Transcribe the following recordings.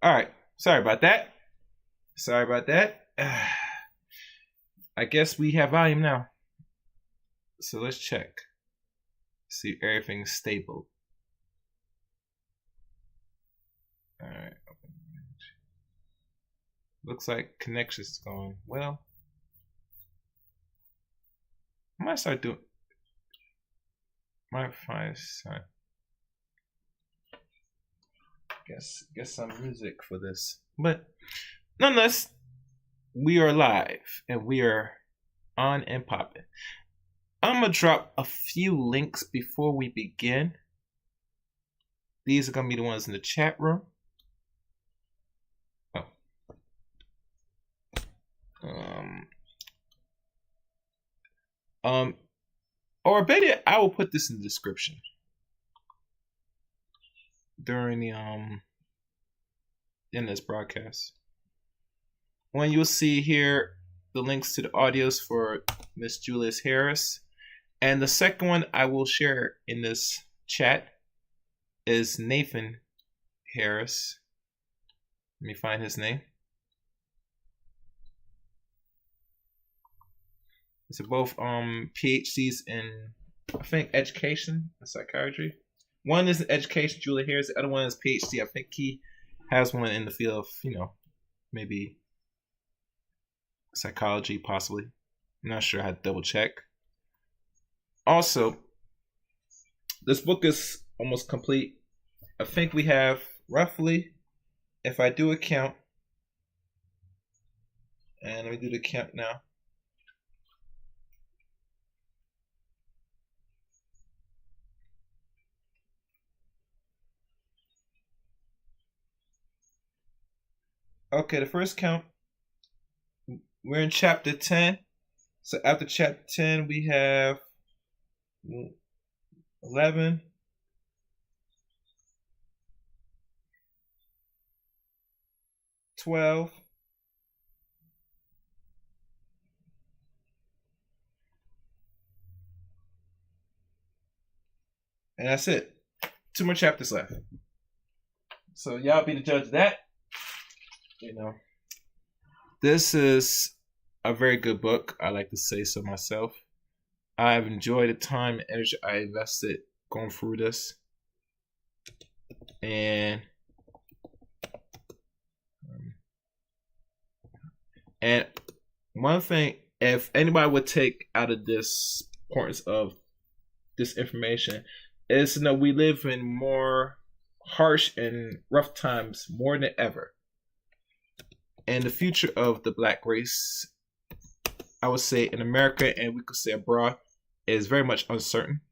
All right. Sorry about that. Sorry about that. I guess we have volume now. So let's check. See if everything's stable. All right. Looks like connection's going well. I might start doing. Might find some. Guess some music for this, but nonetheless, we are live and we are on and popping. I'm gonna drop a few links before we begin. These are gonna be the ones in the chat room. Oh. Or better, I will put this in the description during the in this broadcast. When you'll see here the links to the audios for Miss Julius Harris. And the second one I will share in this chat is Nathan Harris. Let me find his name. These are both PhDs in, I think, education and psychiatry. One is in education, Julia Harris. The other one is PhD. I think he has one in the field of, maybe psychology, possibly. I'm not sure. I had to double check. Also, this book is almost complete. I think we have roughly, if I do a count, and let me do the count now. Okay, the first count, we're in chapter 10. So after chapter 10, we have 11, 12, and that's it. 2 more chapters left. So y'all be the judge of that. This is a very good book. I like to say so myself. I've enjoyed the time and energy I invested going through this. And one thing, if anybody would take out of this importance of this information, is to know we live in more harsh and rough times more than ever. And the future of the black race, I would say in America and we could say abroad, is very much uncertain.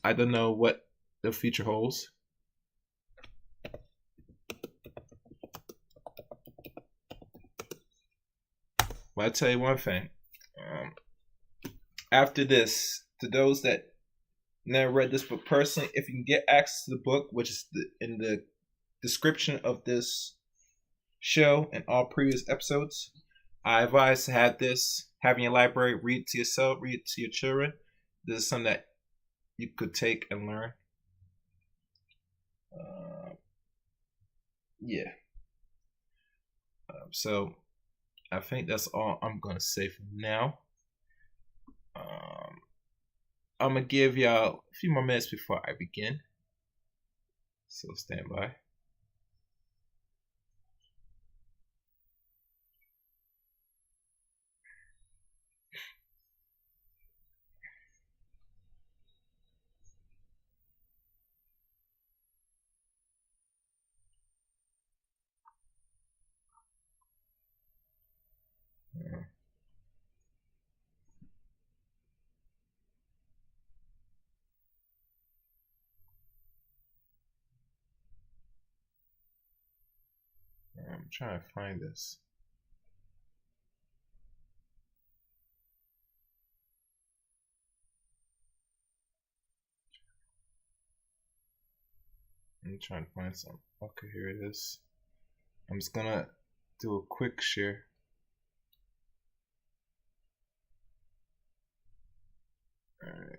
I don't know what the future holds. But I'll tell you one thing. After this, to those that never read this book personally, if you can get access to the book, which is in the description of this show and all previous episodes, I advise to have in your library, read it to yourself, read it to your children. This is something that you could take and learn. Yeah. So I think that's all I'm going to say for now. I'm going to give y'all a few more minutes before I begin. So stand by. I'm trying to find this. I'm trying to find some. Okay, here it is. I'm just gonna do a quick share. Alright.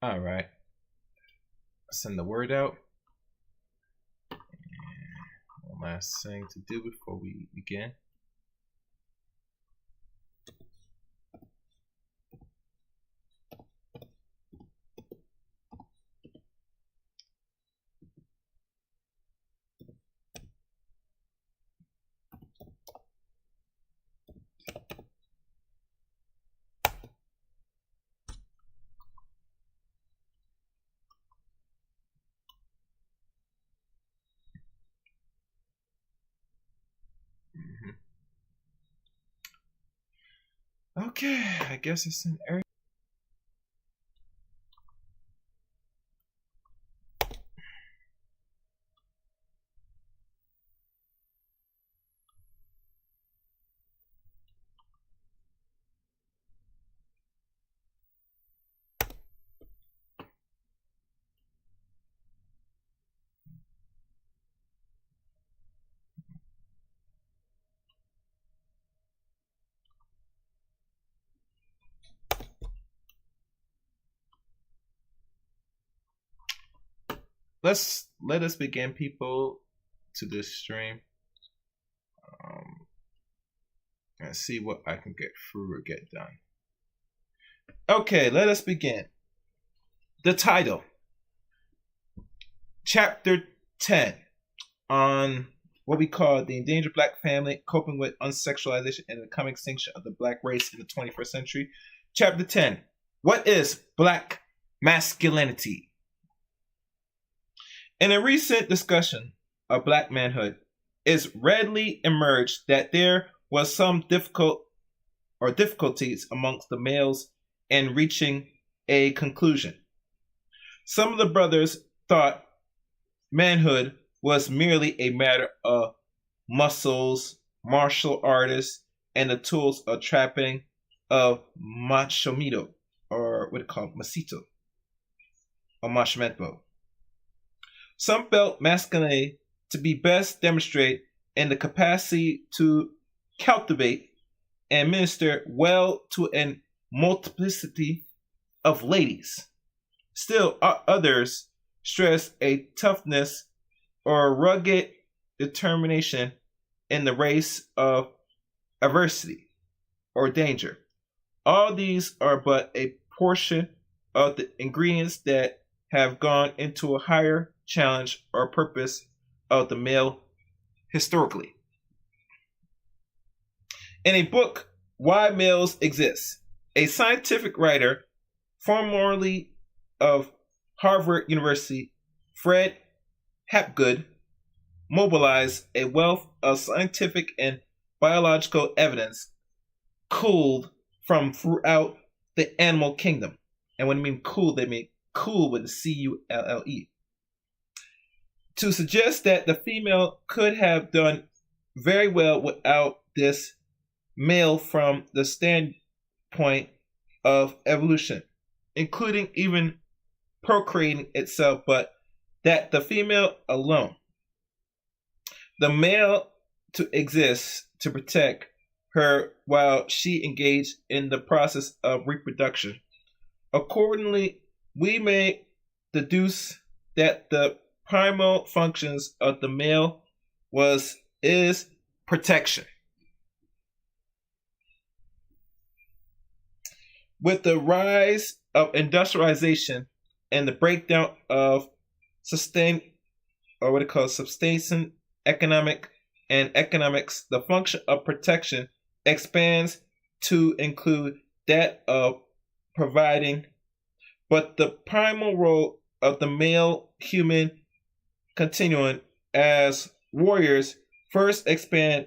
All right. Send the word out. One last thing to do before we begin. Okay, I guess it's in Eric. Let us begin, people, to this stream, and see what I can get through or get done. Okay, let us begin. The title, Chapter 10, on what we call the endangered black family, coping with unsexualization and the coming extinction of the black race in the 21st century. Chapter 10, what is black masculinity? In a recent discussion of black manhood, it's readily emerged that there was some difficulties amongst the males in reaching a conclusion. Some of the brothers thought manhood was merely a matter of muscles, martial artists, and the tools of trapping of machomito, or what it called masito, or machomento. Some felt masculinity to be best demonstrated in the capacity to cultivate and minister well to a multiplicity of ladies. Still, others stress a toughness or rugged determination in the race of adversity or danger. All these are but a portion of the ingredients that have gone into a higher challenge or purpose of the male historically. In a book, Why Males Exist, a scientific writer, formerly of Harvard University, Fred Hapgood, mobilized a wealth of scientific and biological evidence culled from throughout the animal kingdom. And when I mean cool, they mean cool with a C-U-L-L-E. To suggest that the female could have done very well without this male from the standpoint of evolution, including even procreating itself, but that the female alone, the male to exist to protect her while she engaged in the process of reproduction. Accordingly, we may deduce that the primal functions of the male is protection. With the rise of industrialization and the breakdown of subsistence economics, the function of protection expands to include that of providing, but the primal role of the male human continuum as warriors first expand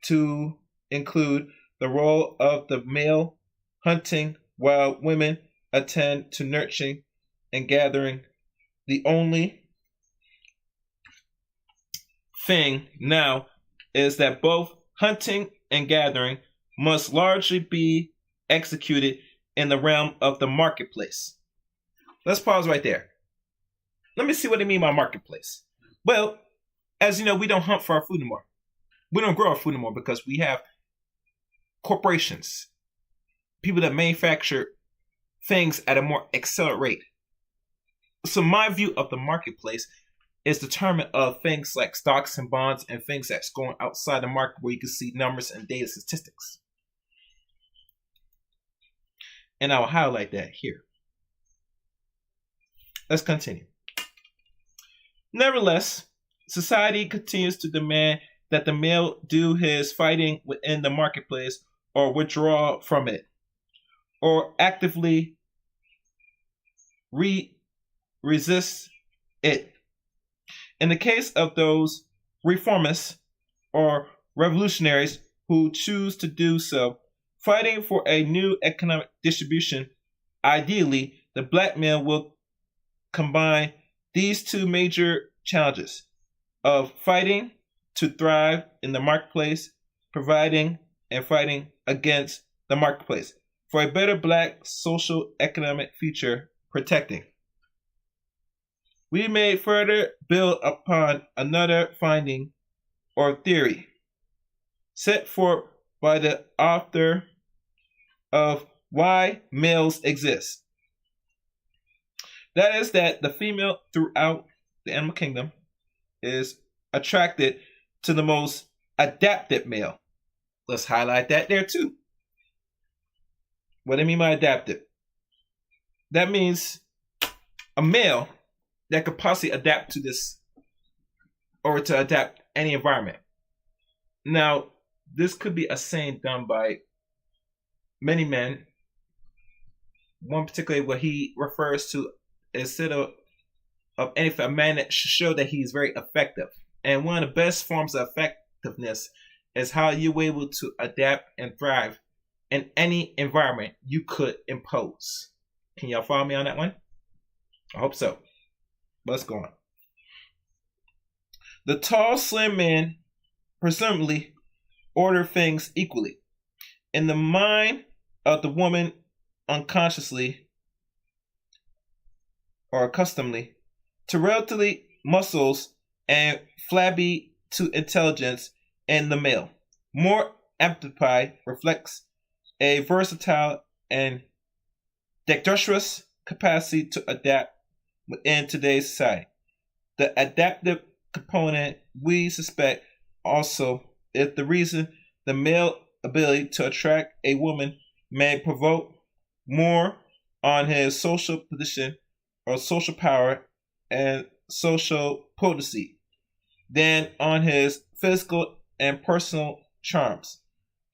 to include the role of the male hunting while women attend to nurturing and gathering. The only thing now is that both hunting and gathering must largely be executed in the realm of the marketplace. Let's pause right there. Let me see what they mean by marketplace. Well, as you know, we don't hunt for our food anymore. We don't grow our food anymore because we have corporations, people that manufacture things at a more accelerated rate. So my view of the marketplace is determined of things like stocks and bonds and things that's going outside the market where you can see numbers and data statistics. And I will highlight that here. Let's continue. Nevertheless, society continues to demand that the male do his fighting within the marketplace or withdraw from it, or actively resist it. In the case of those reformists or revolutionaries who choose to do so, fighting for a new economic distribution, ideally, the black male will combine these two major challenges of fighting to thrive in the marketplace, providing and fighting against the marketplace for a better black social economic future, protecting. We may further build upon another finding or theory set forth by the author of Why Males Exist. That is that the female throughout the animal kingdom is attracted to the most adapted male. Let's highlight that there too. What do I mean by adapted? That means a male that could possibly adapt to this or to adapt any environment. Now, this could be a saying done by many men. One particularly what he refers to instead of anything, a man that should show that he's very effective. And one of the best forms of effectiveness is how you're able to adapt and thrive in any environment you could impose. Can y'all follow me on that one? I hope so. Let's go on. The tall, slim man presumably order things equally. In the mind of the woman, unconsciously or accustomedly, to relatively muscles and flabby to intelligence in the male. More amplified reflects a versatile and dexterous capacity to adapt within today's society. The adaptive component, we suspect, also is the reason the male ability to attract a woman may provoke more on his social position or social power and social potency than on his physical and personal charms.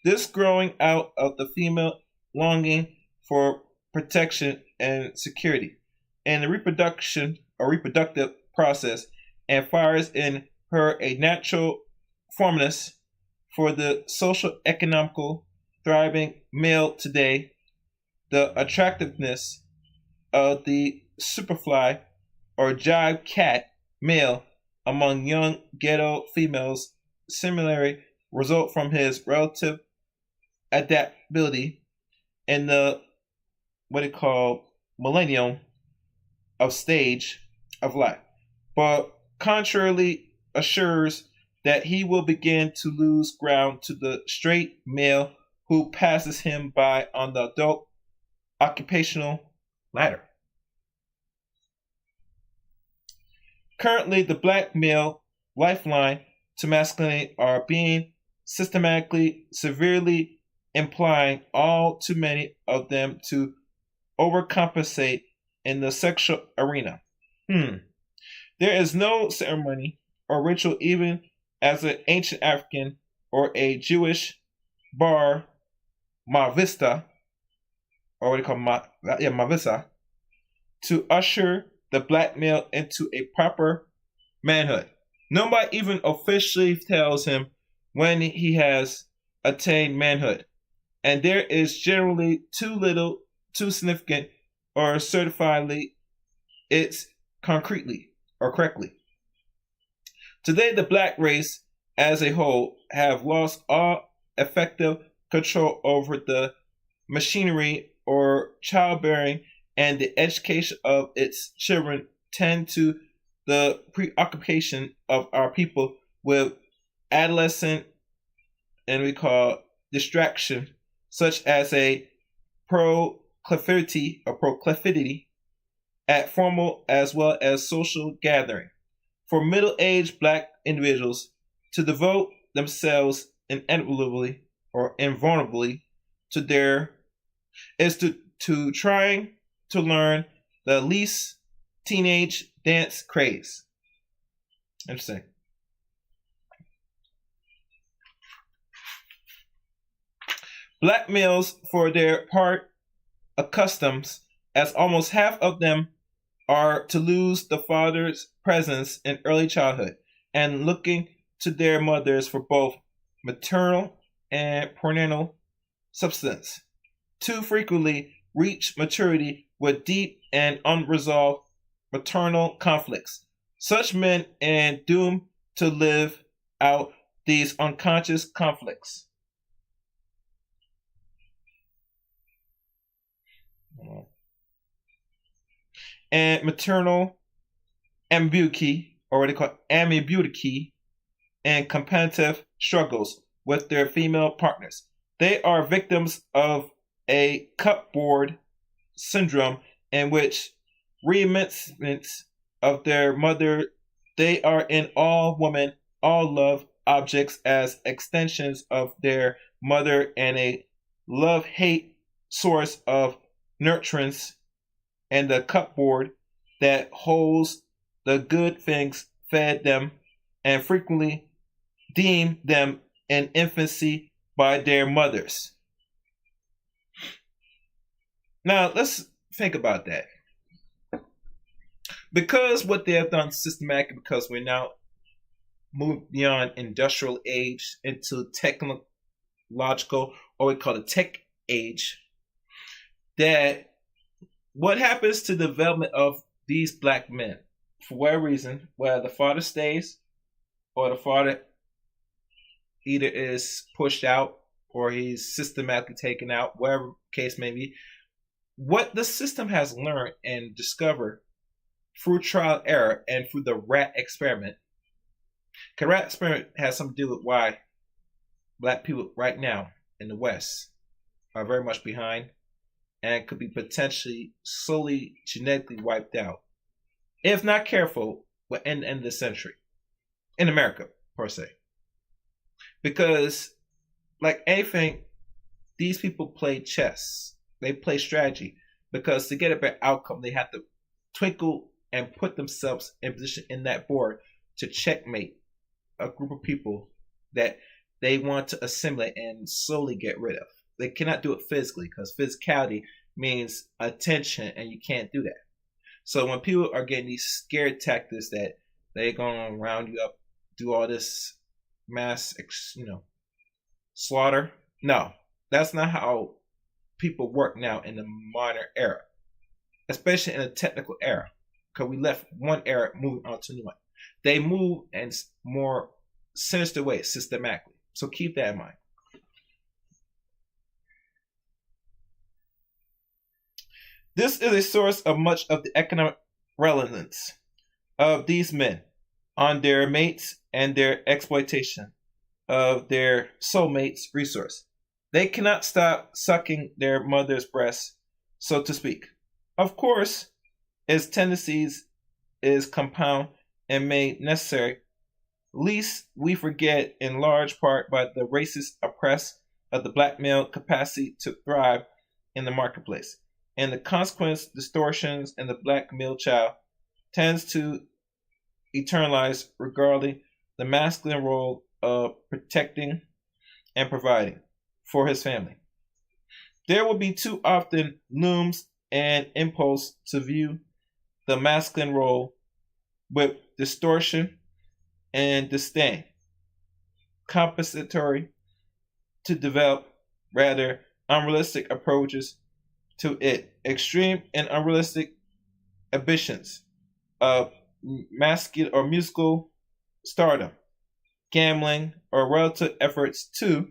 This growing out of the female longing for protection and security and the reproduction or reproductive process and fires in her a natural fondness for the social economical thriving male today. The attractiveness of the superfly or jive cat male among young ghetto females similarly result from his relative adaptability in the what they call millennium of stage of life, but contrarily assures that he will begin to lose ground to the straight male who passes him by on the adult occupational ladder. Currently, the black male lifeline to masculinity are being systematically, severely implying all too many of them to overcompensate in the sexual arena. There is no ceremony or ritual, even as an ancient African or a Jewish bar mavista, or what they call mavisa, to usher the black male into a proper manhood. Nobody even officially tells him when he has attained manhood, and there is generally too little, too significant, or certifiably it's concretely or correctly. Today, the black race as a whole have lost all effective control over the machinery or childbearing, and the education of its children tend to the preoccupation of our people with adolescent and we call distraction, such as a proclivity at formal as well as social gathering. For middle-aged black individuals to devote themselves inevitably or invulnerably to their is to trying to learn the least teenage dance craze. Interesting. Black males, for their part, accustomed, as almost half of them are to lose the father's presence in early childhood and looking to their mothers for both maternal and parental substance. Too frequently reach maturity with deep and unresolved maternal conflicts. Such men are doomed to live out these unconscious conflicts. And maternal ambiguity, or what they call ambiguity, and competitive struggles with their female partners. They are victims of a cupboard syndrome in which reminiscence of their mother, they are in all women, all love objects as extensions of their mother and a love-hate source of nurturance and the cupboard that holds the good things fed them and frequently deemed them in infancy by their mothers. Now, let's think about that. Because what they have done systematically, because we're now moved beyond industrial age into technological, or we call it tech age, that what happens to the development of these black men, for whatever reason, whether the father stays or the father either is pushed out or he's systematically taken out, whatever case may be, what the system has learned and discovered through trial and error and through the rat experiment. The rat experiment has something to do with why black people right now in the West are very much behind and could be potentially slowly genetically wiped out. If not careful, at the end of the century. In America, per se. Because, like anything, these people play chess. They play strategy. Because to get a better outcome, they have to twinkle and put themselves in position in that board to checkmate a group of people that they want to assimilate and slowly get rid of. They cannot do it physically because physicality means attention and you can't do that. So when people are getting these scared tactics that they're going to round you up, do all this mass, slaughter. No, that's not how people work now in the modern era, especially in a technical era, because we left one era moving on to a new one. They move in more sinister ways systematically. So keep that in mind. This is a source of much of the economic relevance of these men on their mates and their exploitation of their soulmates' resource. They cannot stop sucking their mother's breast, so to speak. Of course, its tendencies is compound and made necessary, lest we forget in large part by the racist oppress of the black male capacity to thrive in the marketplace. And the consequence distortions in the black male child tends to eternalize regarding the masculine role of protecting and providing for his family. There will be too often looms and impulse to view the masculine role with distortion and disdain, compensatory to develop rather unrealistic approaches to it, extreme and unrealistic ambitions of masculine or musical stardom, gambling, or relative efforts to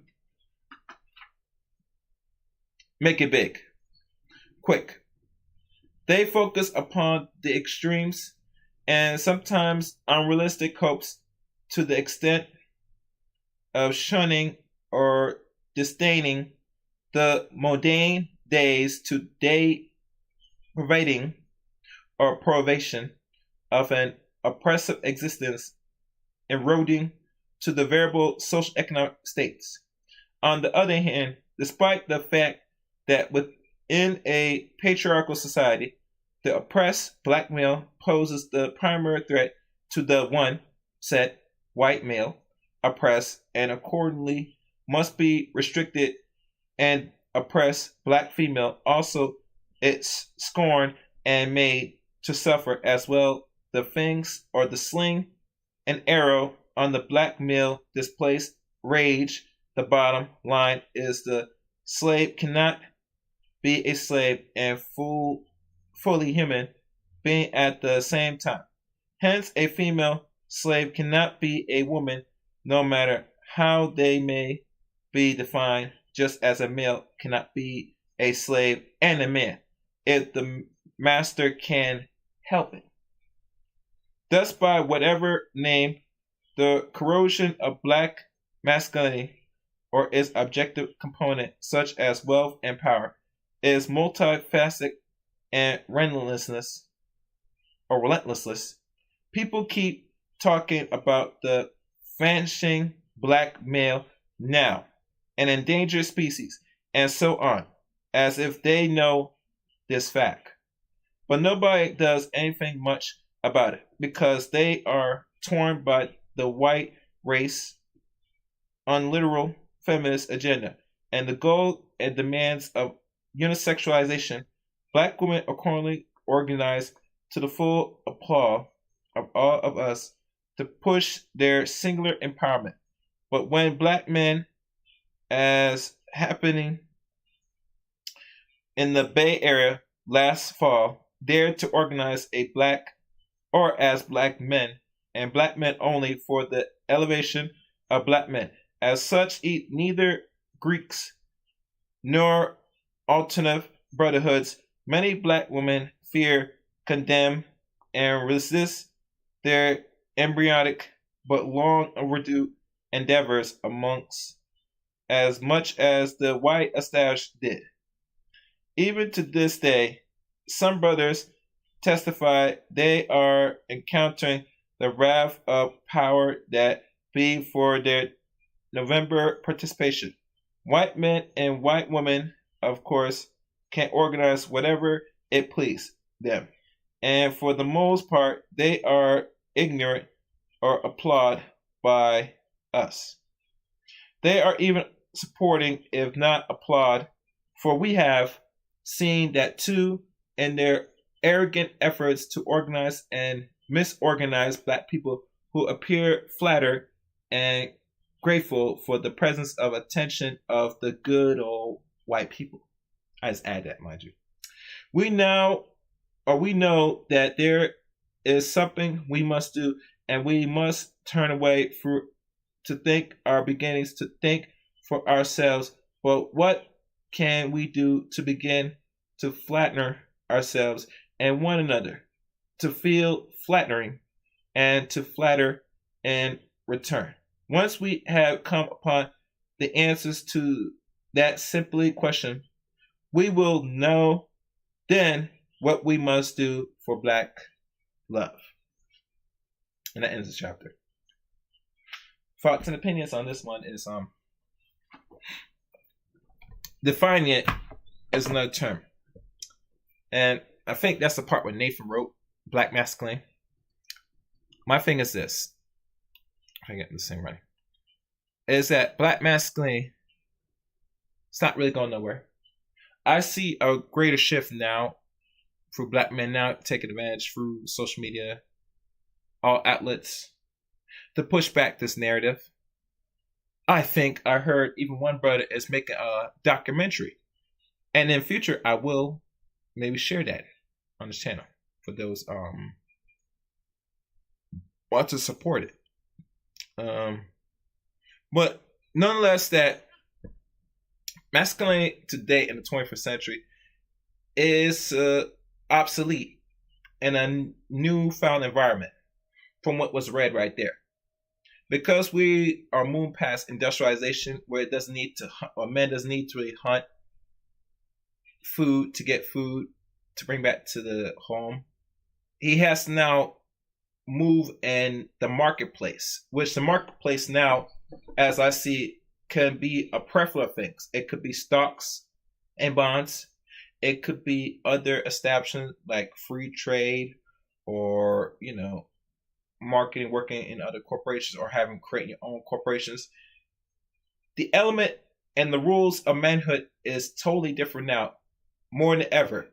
make it big, quick. They focus upon the extremes and sometimes unrealistic hopes to the extent of shunning or disdaining the mundane days to day providing or privation of an oppressive existence, eroding to the variable social economic states. On the other hand, despite the fact that within a patriarchal society, the oppressed black male poses the primary threat to the one set white male oppressed and accordingly must be restricted, and oppressed black female also it's scorned and made to suffer as well. The fangs or the sling and arrow on the black male displaced rage. The bottom line is the slave cannot be a slave and fully human being at the same time. Hence, a female slave cannot be a woman, no matter how they may be defined, just as a male cannot be a slave and a man, if the master can help it. Thus, by whatever name, the corrosion of black masculinity or its objective component, such as wealth and power, is multifaceted and relentless. People keep talking about the vanishing black male now, an endangered species, and so on, as if they know this fact. But nobody does anything much about it because they are torn by the white race unliteral feminist agenda and the goal and demands of unisexualization. Black women are currently organized to the full applause of all of us to push their singular empowerment. But when black men, as happening in the Bay Area last fall, dared to organize a black or as black men and black men only for the elevation of black men. As such, neither Greeks nor alternative brotherhoods, many black women fear, condemn, and resist their embryonic but long overdue endeavors amongst as much as the white establishment did. Even to this day, some brothers testify they are encountering the wrath of power that be for their November participation. White men and white women, of course, can organize whatever it please them, and for the most part, they are ignorant or applauded by us. They are even supporting, if not applaud, for we have seen that too in their arrogant efforts to organize and misorganize black people who appear flattered and grateful for the presence of attention of the good old white people. I just add that, mind you. We know that there is something we must do, and we must turn away to think our beginnings, to think for ourselves. But what can we do to begin to flatten ourselves and one another, to feel flattering and to flatter in return? Once we have come upon the answers to that simply question, we will know then what we must do for black love. And that ends the chapter. Thoughts and opinions on this one is defining it as another term. And I think that's the part where Nathan wrote black masculine. My thing is this. If I get this thing right. Is that black masculine, it's not really going nowhere. I see a greater shift now for black men now taking advantage through social media, all outlets, to push back this narrative. I think I heard even one brother is making a documentary. And in future, I will maybe share that on this channel for those want to support it. But nonetheless, that masculinity today in the 21st century is obsolete in a newfound environment from what was read right there. Because we are moving past industrialization, where it doesn't need to hunt, or men doesn't need to really hunt food to get food to bring back to the home. he has to now move in the marketplace, which the marketplace now, as I see, can be a plethora of things. It could be stocks and bonds. It could be other establishments like free trade, or marketing, working in other corporations, or having creating your own corporations. The element and the rules of manhood is totally different now, more than ever,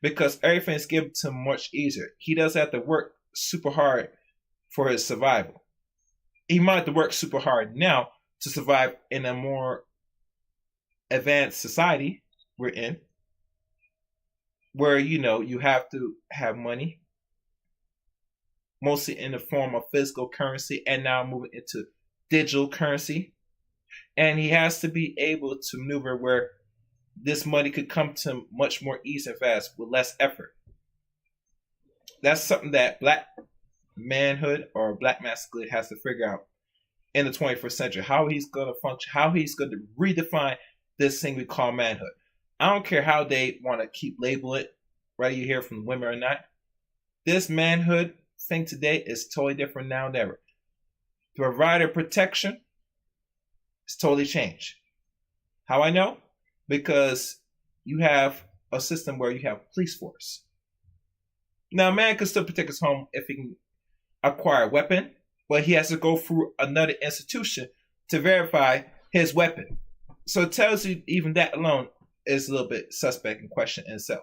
because everything is given to him much easier. He doesn't have to work super hard for his survival. He might have to work super hard now to survive in a more advanced society we're in, where you have to have money, mostly in the form of physical currency, and now moving into digital currency. And he has to be able to maneuver where this money could come to him much more easy and fast with less effort. That's something that black manhood or black masculinity has to figure out in the 21st century, how he's going to function, how he's going to redefine this thing we call manhood. I don't care how they want to keep labeling it, whether you hear from women or not. This manhood thing today is totally different now than ever. The provider protection is totally changed. How I know? Because you have a system where you have a police force. Now, a man can still protect his home if he can acquire a weapon, but he has to go through another institution to verify his weapon. So it tells you even that alone is a little bit suspect and question in itself.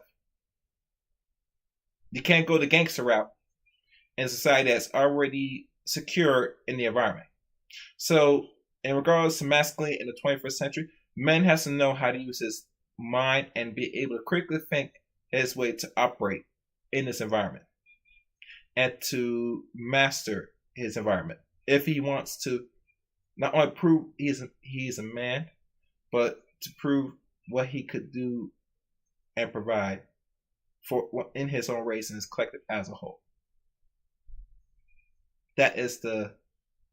You can't go the gangster route in a society that's already secure in the environment. So in regards to masculinity in the 21st century, man has to know how to use his mind and be able to critically think his way to operate in this environment and to master his environment if he wants to not only prove he's a man, but to prove what he could do and provide for in his own race and his collective as a whole. That is the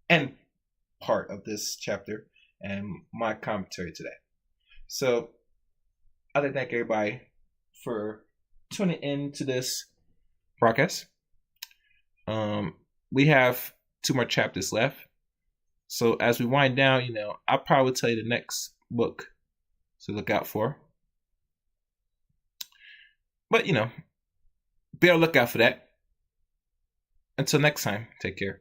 end part of this chapter and my commentary today. So I'd like to thank everybody for tuning in to this broadcast. We have 2 more chapters left. So as we wind down, I'll probably tell you the next book to look out for. But, be on the lookout for that. Until next time, take care.